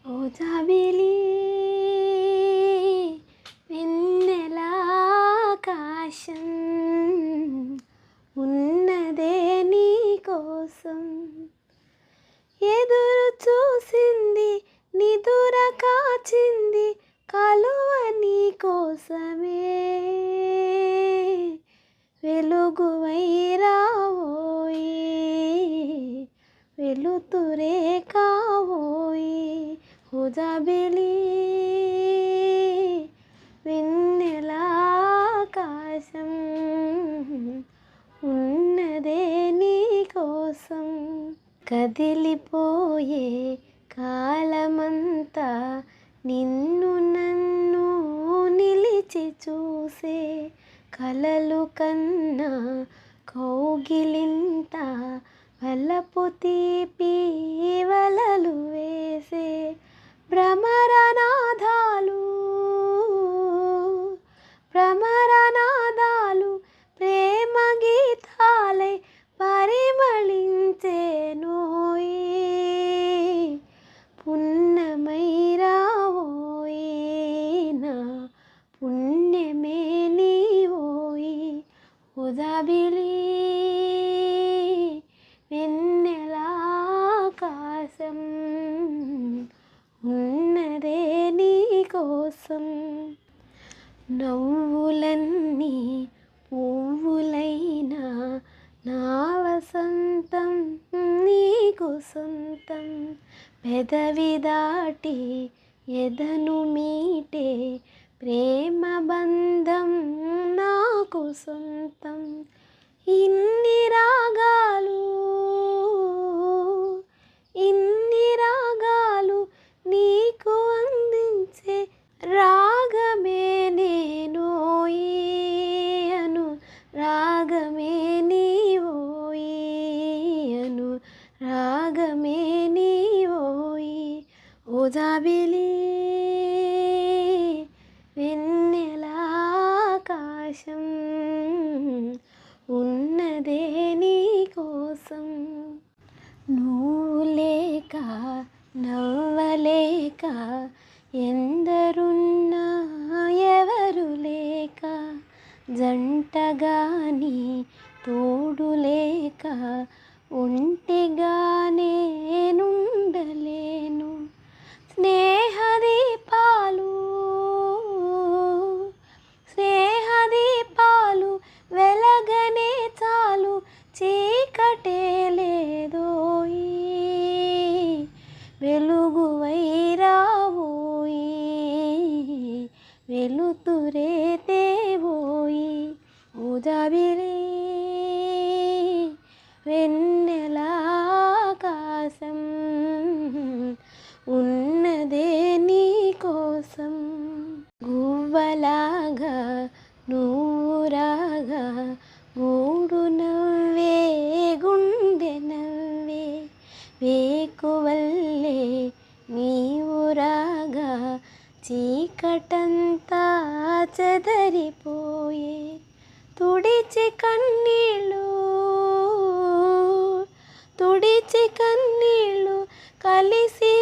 ఓ జాబిలి వెన్నెల ఆకాశం ఉన్నదే నీ కోసం ఎదురు చూసింది నిదుర కాచింది కలువ నీ కోసమే వెలుగువై రావోయి వెలుతురే కావోయి ఓ జాబిలి వెన్నెల ఆకాశం ఉన్నదే నీ కోసం కదిలిపోయే కాలమంతా నిన్ను నన్ను నిలిచి చూసే కలలు కన్నా కౌగిలింత వలపు తీపి వలలు వేసే భ్రమరనాదాలు ప్రేమ గీతాలై పరిమళించే నోయి పున్నమై రావోయి నా పుణ్యమే నీవోయి ఓ జాబిలి వెన్నెల ఆకాశం ఉన్నదే నీ కోసం నవ్వులన్నీ పువ్వులైనా నా వసంతం నీకు సొంతం పెదవి దాటి ఎదను మీటే ప్రేమ బంధం నాకు సొంతం ఇన్ని రాగాలు నీకు అందించే రాగమే నేనోయి అను రాగమే నీవోయి అను రాగమే నీవోయి ఓ జాబిలి వెన్నెల ఆకాశం ఉన్నదే నీ కోసం నువ్వు లేక నవ్వలేక ఎందరున్నా ఎవరు లేక జంటగాని తోడు లేక ఒంటిగానే నుండలేను స్నేహదీపాలు వెలగనే చాలు చీకటే లేదోయి వెలుగువై రావోయి వెలుతురే తేవోయి ఓ జాబిలి వెన్నెల ఆకాశం ఉన్నదే నీ కోసం గువ్వలాగా నువ్వు రాగా గూడు నవ్వే గుండె నవ్వే వేకువల్లే నీవు రాగా చీకటంతా చెదరిపోయే తుడిచి కన్నీళ్ళు కలిసి